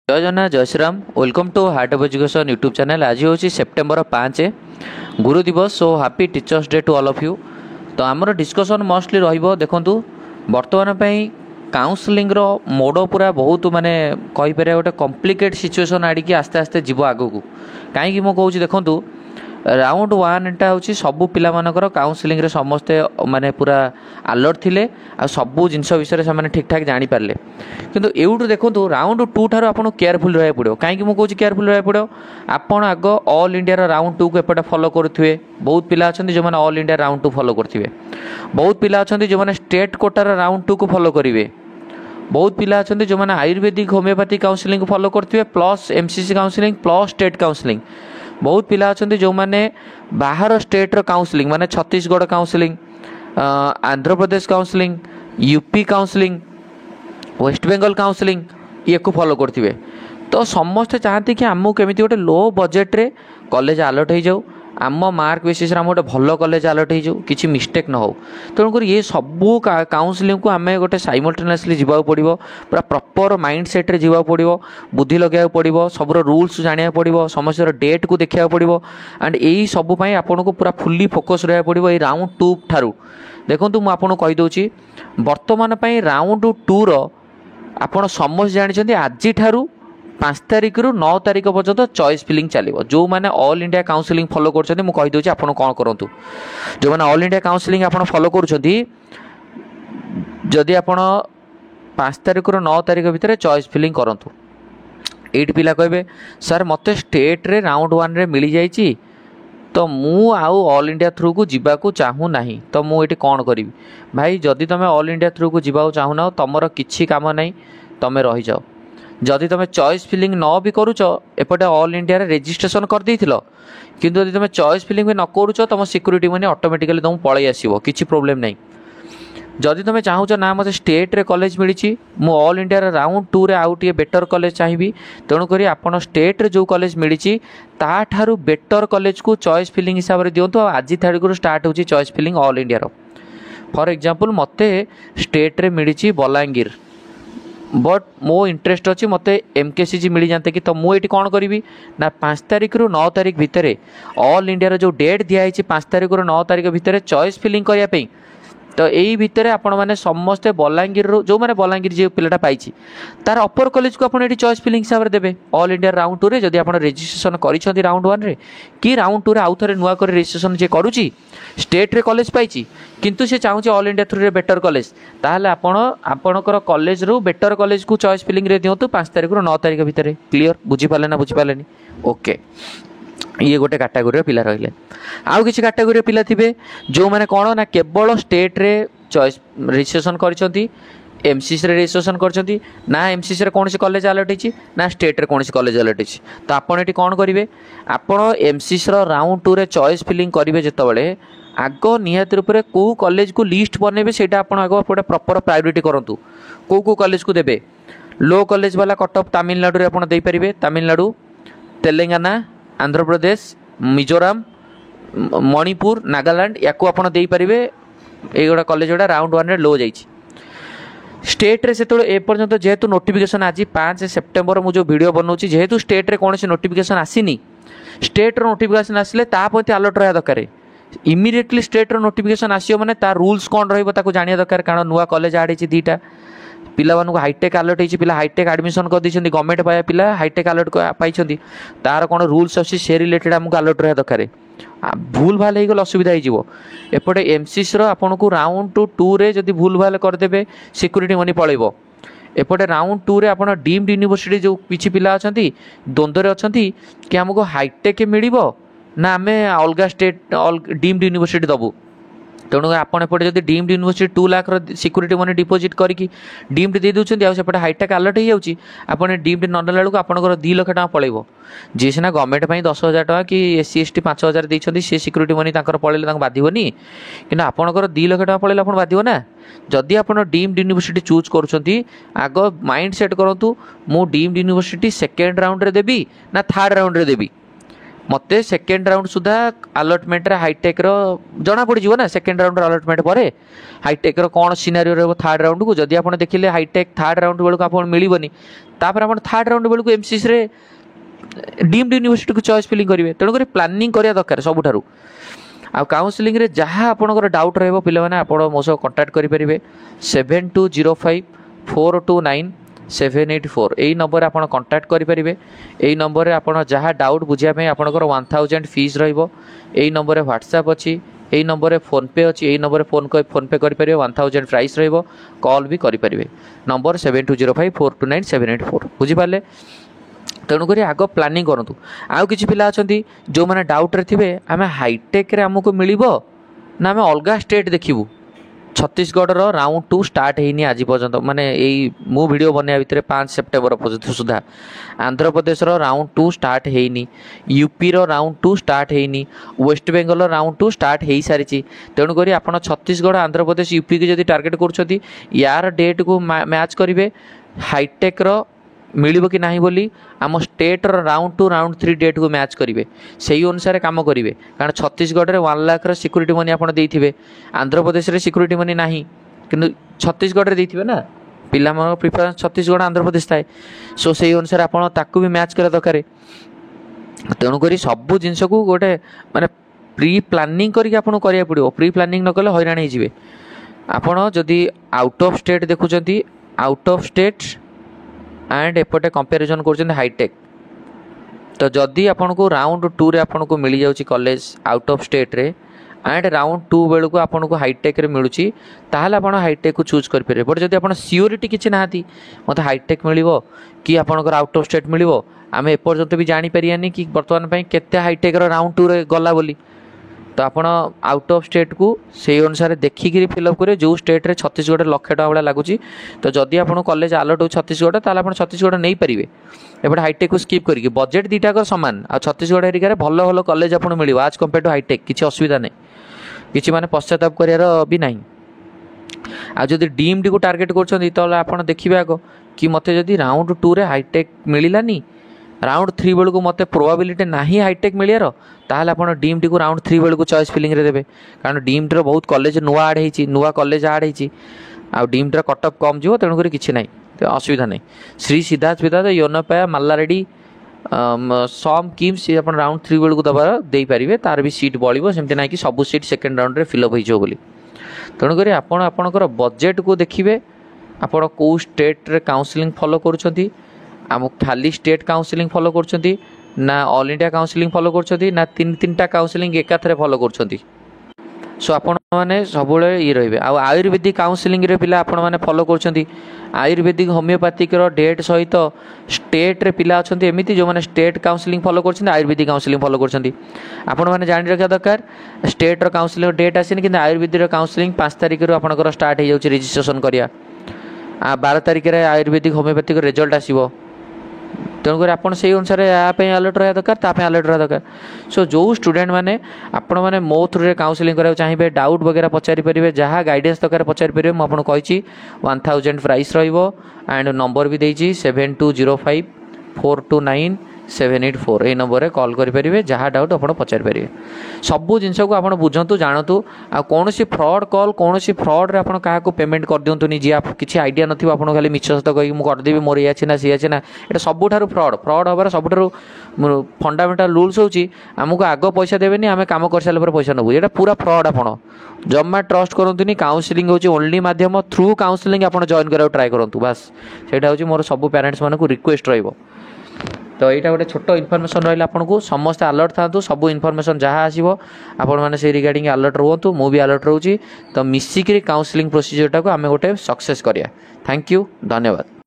जय जगन्नाथ जय Shriram welcome to heart of education YouTube channel. आज हूँ सेप्टेम्बर 5 गुरु दिवस। So happy teachers day to all of you. तो आमर डिस्कसन मोस्टली रहिबो देखंतु वर्तमान पई काउंसलिंग रो मोड पूरा बहुत माने कहि पारे गोटे कॉम्प्लिकेट सिचुएशन आडिकी आस्ते आस्ते जीव आगो को कहीं मु कहूँ देखंतु राउंड वन टा हूँ सबू पिला मानकर काउंसलिंग रे समस्ते माने पूरा अलर्ट थिले आ सबू जिनस विषय से ठीक ठाक जानी पारे। किंतु एवटू देखो राउंड टू ठार आपको केयरफुल रहा पड़ो कहीं मुझे केयरफुल रहा पड़ो। आपण आग ऑल इंडिया राउंड टू को एपटे फॉलो करुवे बहुत पिला अच्छा जो मैंने all India round two follow करेंगे। बहुत पिला अच्छा जो मैंने स्टेट कोटार राउंड टू को फॉलो करेंगे। बहुत पिला अच्छा जो मैंने आयुर्वेदिक होमियोपैथिक काउंसलिंग फॉलो करेंगे plus MCC counselling plus state counselling. बहुत पिला अच्छा जो मैंने बाहर स्टेट काउंसलिंग माने Chhattisgarh counselling Andhra Pradesh counselling UP counselling West Bengal counselling ये को फॉलो करते। तो समस्ते चाहती कि आमको केमी गोटे लो बजेट रे कॉलेज अलर्ट हो जाऊ आम मार्क बेसिस आम गोटे भल कॉलेज अलर्ट हो जाऊ किसी मिस्टेक न हो। तेणुक ये सबू काउंसलिंग को आम गोटे साइमल्टेनियसली जावाक पड़ो पूरा प्रॉपर माइंड सेट रे जावाक पड़ो बुद्धि लगे पड़ो सबूर रूल्स जाना पड़ो समस्त डेट को देखा पड़ो एंड यही सबूपाई आपन को पूरा फुल्ली फोकस रहा पड़ो ये राउंड टू ठारू। देखो मुझे आपको कहीदे बर्तमान राउंड टू आपण समस्त जानते आज 5 तारिख रु 9 तारिख पर्यंत चॉइस फिलिंग चलो। जो मैंने ऑल इंडिया काउंसलिंग फॉलो कर कहीदे आप कौन करूँ जो मैंने ऑल इंडिया काउंसलिंग आप फॉलो करुँच जदि आप 5 तारिख रु 9 तारिख भितर चॉइस फिलिंग करूँ। एट पिला कहे सर मत स्टेट रे राउंड वन रे मिल जाइए तो मु आउ ऑल इंडिया थ्रू को जीवाकू चाहू ना तो मुझे कौन करी भाई। जदि तुम ऑल इंडिया थ्रू को जीवा चाहूना तुमर किसी काम ना तुम रही जाओ। जदि तुम चॉइस फिलिंग न भी करुच एपटे ऑल इंडिया रेजिस्ट्रेशन कर देथिलो किंतु जदि तुम चॉइस फिलिंग भी न करुच तुम सिक्यूरीटी मनी ऑटोमेटिकली तुम पलि आसो किसी प्रोब्लेम नहीं। जदि तुम चाहूच ना मत स्टेट रे कॉलेज मिली मु ऑल इंडिया राउंड टू रे आउ टे बेटर कॉलेज चाहिए तेणुक आपड़ स्टेट रे जो कॉलेज मिली ताठारू बेटर कॉलेज को चॉइस फिलिंग हिसाब से दिंतु। आज तारीख स्टार्ट हो चॉइस फिलिंग ऑल इंडिया रो। फॉर एग्जांपल मते स्टेट रे मिली बलांगीर बट मो इंटरेस्ट अच्छी मत एमकेसीजी मिल जाते कि तो मुझे कौन करी ना 5 तारिख रु 9 तारिख भितर ऑल इंडिया जो डेट दिखाई 5 तारिख रु 9 तारिख भितर चॉइस फिलिंग करने तो यही भितर आपण मैंने समस्ते बलांगीर जो मैंने बलांगीर जो पिलाटा पाई तार अपर कॉलेज को आप चॉइस फिलिंग हिसाब से देवे। ऑल इंडिया राउंड टू रे जदि आप रेजिस्ट्रेशन कर राउंड वन रे कि राउंड टू रे आउ थे नुआ कर रेजिस्ट्रेशन जे करुच्ची स्टेट रे कॉलेज पाई किंतु से चाहूँ ऑल इंडिया थ्रू रे बेटर कॉलेज ताहले आपणकर कॉलेज रु बेटर कॉलेज को चॉइस फिलिंग रे दिंतु 5 तारिख रु 9 तारिख भितर। क्लियर बुझीपारे ना बुझीपारे ओके। ये गोटे कैटेगोरी पिला रहिले आउ किसी कैटेगोरी पिला थिबे जो माने कोन ना केवल स्टेट रे चॉइस रजिस्ट्रेशन करछंती एमसीसी रे रजिस्ट्रेशन करछंती ना एमसीसी रे कोनसी कॉलेज अलर्ट हिची ना स्टेट रे कोनसी कॉलेज अलर्ट हिची। तो आपण एटी कोन करिवे आपण एमसीसी रो राउंड टू रे चॉइस फिलिंग करिवे जेतबेले आग निहात रूप से कौ कॉलेज को लिस्ट बनइबे सेटा आपण आग गोटे प्रॉपर प्रायोरिटी करंतु कौ कॉलेज को देबे। लो कॉलेज वाला कट ऑफ तमिलनाडु रे आपण देई परिबे तमिलनाडु तेलंगाना आंध्र प्रदेश मिजोराम मणिपुर नागालैंड या आप पारे ये कॉलेज गुड़ा राउंड वन रे लो जाइए। स्टेट रे से एपर्यंत जेहेतु नोटिफिकेशन आज 5 सेप्टेम्बर मुझे वीडियो बनाऊँगी जेहेतु स्टेट रे कौन से नोटिफिकेशन आसीनी स्टेट रो नोटिफिकेशन आसिले तापति अलर्ट रहा दरकार इमिडिएटली स्टेट रो नोटिफिकेशन आसियो माने तार रूल्स कौन रहिबो जानिया दरकार कारण नुआ कॉलेज आड होती दीटा पिला हाईटेक अलर्ट होती पिला हाईटेक एडमिशन कर दी गवर्नमेंट पाया पिला हाईटेक अलर्ट पाई तार कौन रूल्स अच्छी से रिलेटेड आमको अलर्ट रहा दरकार भूल भाल हो असुविधा हो एपटे एमसीसी आपन को राउंड टू रे जदि भूल भाल करदे सिक्यूरीटी मनी पलैब एपटे राउंड टू रे आपन डीम्ड यूनिवर्सिटी जो किसी पिला अच्छा द्वंद्व अच्छा कि आमको हाईटेक मिल ना आम अलग स्टेट डीम्ड यूनिवर्सिटी दबू। तेणु आपड़ एपटे जब deemed university 2 lakh security money deposit करके डीम्ड दे दूसरी आउटे हाईटेक अलर्ट हो जाऊँगी आपने डीम्ड न देला बेलू आपंकर 2 लाख टका पलैब जी सीना गवर्नमेंट 10,000 टका कि एससी एसटी 5,000 देते सी सिक्यूरीटी मनी पलैले बाधवनी कि आपंकर 2 लाख टका पलैले बाधव ना। जदि आप डीम्ड यूनिवर्सिटी चूज कर आग माइंड सेट करूँ मु डीम्ड यूनिवर्सिटी सेकेंड राउंड रे देवी ना थर्ड राउंड रे देवी मते सेकेंड राउंड सुधा अलटमेंट हाईटेक जना पड़ ना सेकेंड राउंड अलटमेंट पर हाईटेक कौन सिनारियो रहा थर्ड राउंड को जदि आप देखिले हाईटेक थर्ड राउंड बेलू आप मिलबनी तापर आप थर्ड राउंड बेलू एमसीसी रे डीम्ड यूनिवर्सिटी को चॉइस फिलिंग करेंगे तेणुक प्लानिंग करा दरकार सबुठारु आ काउंसलिंग रे जहाँ आपंकर डाउट रहा पे आप मो सह कंटाक्ट करेंगे 7205429784 यही नंबर आप कंटाक्ट करेंगे यही नंबर आप जहाँ डाउट बुझापी आपंकर 1000 फीस रही नंबर व्हाट्सएप अच्छी यही नंबर फोनपे अच्छी यही नंबर फोनपे करेंगे 1000 प्राइस कॉल भी करेंगे नंबर 7205429784 बुझिपारे तेणुक आग प्लानिंग करूँ आउ कि पिला अच्छा जो मैंने डाउट रे थे आम हाईटेक आमको मिल ना आम अलग स्टेट देखू छत्तीसगढ़ राउंड 2 स्टार्ट होनी आज पर्यंत माने यही मु वीडियो बनया भितर 5 सेप्टेम्बर पर्यंत सुधा आंध्र प्रदेश राउंड 2 स्टार्ट होनी यूपी राउंड 2 स्टार्ट होनी वेस्ट बेंगल राउंड 2 स्टार्ट हो सारी तेणुक आप छत्तीसगढ़ आंध्र प्रदेश यूपी की जब टार्गेट कर यार डेट को मैच करेंगे हाईटेक मिलिबो कि नहीं बोली आम स्टेट राउंड 2 राउंड 3 डेट को मैच करेंगे से अनुसार काम करेंगे कारण छत्तीसगढ़ में 1 लाख सिक्यूरीटी मनी आप देते आंध्र प्रदेश में सिक्यूरीटी मनी ना कि छत्तीसगढ़ में देते ना पिला प्रिफरेन्स छत्तीसगढ़ आंध्र प्रदेश थाए सो से अनुसार आपको भी मैच करा दरकार तेणुक सबू जिनस को गोटे माने प्री प्लानिंग करके पड़ो प्री प्लानिंग न कले हैरान हो आपड़ जदि आउट ऑफ स्टेट देखुं आउट ऑफ स्टेट एंड एपटे कंपेरिजन कर हाईटेक तो जदि आपन को राउंड 2 रे आपन को मिल जाउची कॉलेज आउट ऑफ स्टेट रे एंड राउंड 2 बेलू को आपन को हाईटेक रे मिलुची ताहले आपन हाईटेक को चूज कर पारे बट जदि आपन सियोरिटी किछि नाहती मते हाईटेक मिलिवो कि आपन को आउट ऑफ स्टेट मिलिवो आमे एपर्यंत भी जानि परियानी कि वर्तमान पई केते हाईटेक रो राउंड 2 रे गला बोली तो आप आउट ऑफ स्टेट को से अनुसार देखिकी फिलअप करेंगे जो स्टेट रे छत्तीसगढ़ लक्ष टाँग भाया लगुच तो जदि आप कॉलेज अलर्ट हो छत्तीसगढ़ ताल आप छत्तीसगढ़ नहीं पारे एपटे हाईटेक को स्कीप करके बजेट दुटाक सामान आ छत्तीसगढ़ एरिया भल भल कॉलेज आप मिल आज कंपेयर टू हाईटेक किसी असुविधा नहीं किसी माने पश्चाताप करार भी ना आज डीम्ड को टार्गेट कर देखिए आग कि मत जदि राउंड 2 रे हाईटेक मिलानी राउंड 3 बेलू को मत प्रोबाबिलिटी ना हाईटेक मिलियार ताहले आप डीम्ड को राउंड 3 बेलू को चॉइस फिलिंग रे देबे कारण डीम्ड रो बहुत कॉलेज नुआ आड होईची नुआ कॉलेज आड होईची आ डीम्ड रो कट ऑफ कम जीवो तेणुक किसी ना तो असुविधा नहीं श्री सिद्धार्थ विद्यार्थ योनपाया मल्लारेड्डी सम किम्स आप राउंड 3 बेलू को दबार दे पारे तार भी सीट बढ़ो सेमती ना कि सब सीट सेकेंड राउंड रे फिलअप हो बोली तेणुक आपणकर बजेट को देखिए आप कौ स्टेट रे काउंसलिंग फॉलो करुछंती आम खाली स्टेट काउंसलिंग फॉलो करछंती ना ऑल इंडिया काउंसलिंग फॉलो करछंती ना तीन टा काउंसलिंग एकाथरे फॉलो करछंती सो आपण माने सबुले ये रहिबे आ आयुर्वेदिक काउंसलिंग रे पिला आपण माने फॉलो करछंती आयुर्वेदिक होमियोपैथिक रो डेट सहित स्टेट रे पिला अछंती एमिति जो माने स्टेट काउंसलिंग फॉलो करछंती आयुर्वेदिक काउंसलिंग फॉलो करछंती आपण माने जानि रखा दरकार स्टेट रो काउंसलिंग डेट आसीन कि आयुर्वेदिक रो काउंसलिंग 5 तारिख रो आपनकर स्टार्ट हे जाउची रजिस्ट्रेशन करिया आ 12 तारिख रे आयुर्वेदिक होमियोपैथिक रिजल्ट आसीबो तेणुक आप अनुसार यहाँ अलर्ट रहा दरकार अलर्ट रहा दरकार सो जो स्टूडेंट मैंने आपण मैंने मो थ्रू काउंसलिंग करा चाहिए डाउट वगैरह पचारि पारे जहाँ गाइडेंस दरकार पचारि पारे मुझे 1000 प्राइस एंड नंबर भी देती 7205429784 ये नंबर रे कॉल करेंगे जहाँ डाउट आप पचारि पारे सबू जिनस को आप बुझंतु जानतु आ कौन फ्रॉड कॉल कौन फ्रॉड रे आप क्या पेमेंट कर दिंतुनि जी आप किसी आइडिया नथिबो आपन खाली मिछ सत कहि मु करदेबी मोर या छिना सी छिना एटा सबुठारु फ्रॉड हबार सबुठारु फंडामेंटल रूल्स होची हमको आग पैसा देबेनी आमे काम कर साला पर पैसा नबु एटा पूरा फ्रॉड आपन जम्मा ट्रस्ट करंतुनी काउंसलिंग होची ओनली माध्यम थ्रू काउंसलिंग आपन जॉइन कराउ ट्राई करंतु बस सेटा होची मोर सब पेरेंट्स मानकु रिक्वेस्ट रहइबो तो यहाँ गोटे छोट इनफर्मेशन रहा आपको समस्त अलर्ट था सब इनफर्मेशन जहाँ आसो आपण मैंने से रिगार्डिंग अलर्ट रुहतु मु भी अलर्ट रोची तो मिसिक काउंसलिंग प्रोसीजर टाक आम गोटे सक्सेस करिया थैंक यू धन्यवाद।